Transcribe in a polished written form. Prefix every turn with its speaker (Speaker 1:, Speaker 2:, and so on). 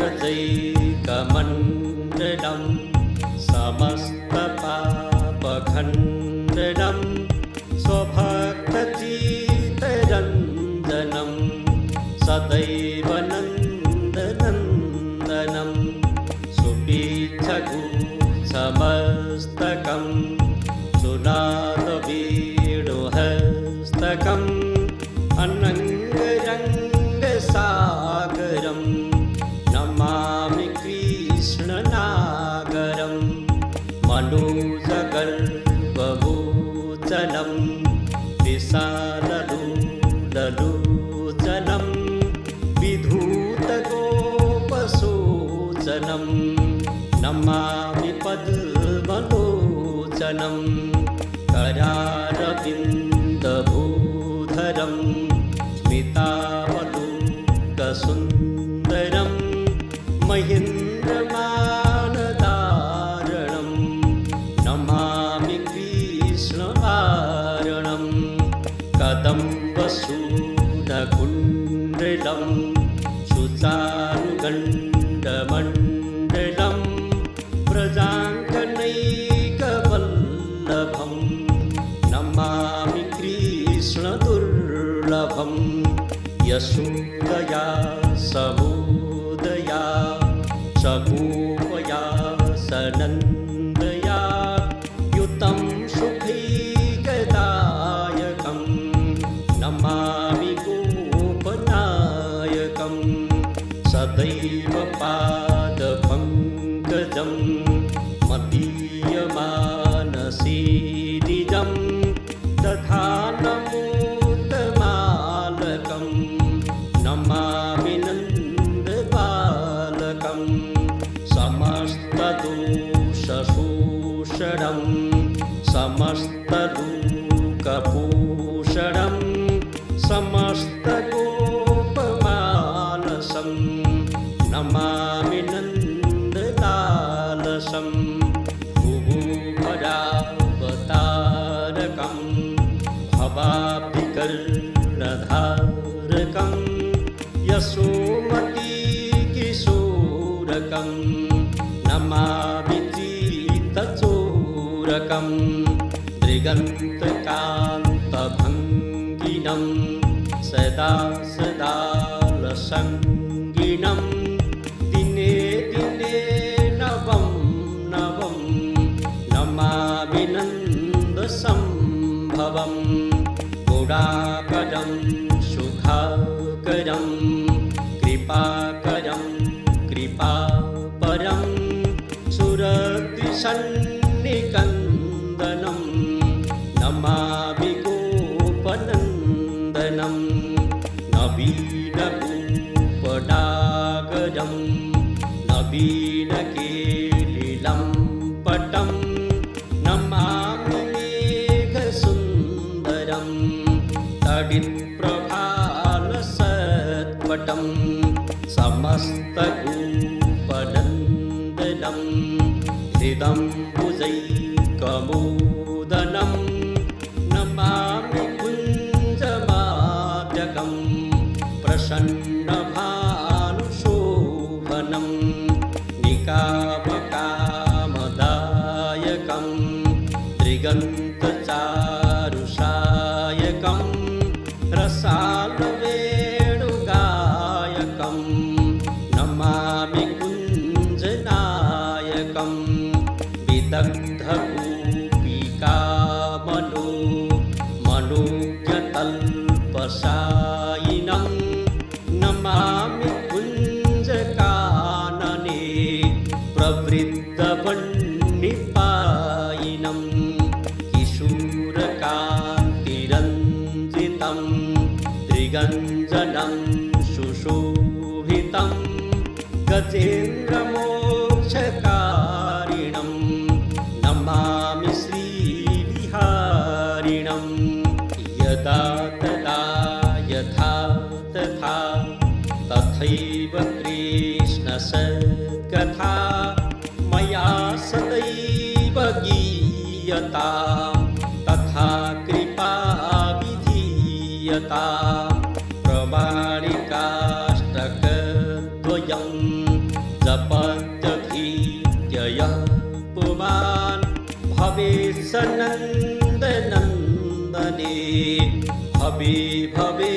Speaker 1: गजैकमण्डलं समस्तपापखण्डनं स्वभक्तचित्तरञ्जनं सदैव नन्दनन्दनं सुपीच्छगुच्छमस्तकं सुनादवेणुहस्तकम् अनङ्गरङ्गसागरं नमामि कृष्णनागरं मनोजगल्पभूषणं विशाललोचनं विधूतगोपशोचनं नमामि पद्मलोचनं करारविन्दभूधरं स्मितावलोकसुन्दरं महेन्द्रमानदारणं नमामि कृष्णवारणं कदम्बसूनकुण्डलं सुचारुगण्डमण्डलं व्रजाङ्गनैकवल्लभं नमामि कृष्णदुर्लभं यशोदया समुदया सगोपया सनन्दया युतं सुखैकदायकं नमामि गोपनायकं सदैव पादपङ्कजं मदीयमानसे निजं दधानमूतमालकं नमामि नन्दबालकं समस्तदोषशोषणं समस्तलोकभूषणं समस्तगोपमानसं नमामि नन्दलालसं भुवोभरावतारकं भवाब्धिकर्णधारकं यशोमतीकिशोरकं नमामि चित्तचोरकं दृगन्तकान्तभङ्गिनं सदा सदा लसङ्गिनं दिने दिने नवं नवं नमामि नन्दसम्भवं गुणाकरं सुखाकरं कृपाकरं कृपापरं सुरद्विषन्निकन्दनं नमामि गोपनन्दनं नवीनभूपडागरं नवीनकेलिलं पटं नमामि मेघसुन्दरं तडित्प्रभालसत्पटं समस्तगोपनन्दनं हृदम्बुजैकमोदनं नमामि कुञ्जमाद्यकं प्रसन्नभानुशोभनं निकामकामदायकं त्रिगन्तचारुसायकं रसालवेणुगायकं नमामि कुञ्जनायकं विदग्धगोपिकामनो मनोज्ञतल्पसायिनं नमामि कुञ्जकानने प्रवृद्धवह्निपायिनं किशोरकान्तिरञ्जितं त्रिगञ्जनं सुशोभितं गजेन्द्रमोक्षकारिणं नमामि श्रीविहारिणं यदा तदा यथा तथा तथैव कृष्णसत्कथा मया सदैव गीयतां तथा कृपा विधीयतां प्रमाणिकाष्टकद्वयं सनन्दनन्दने भवे भवे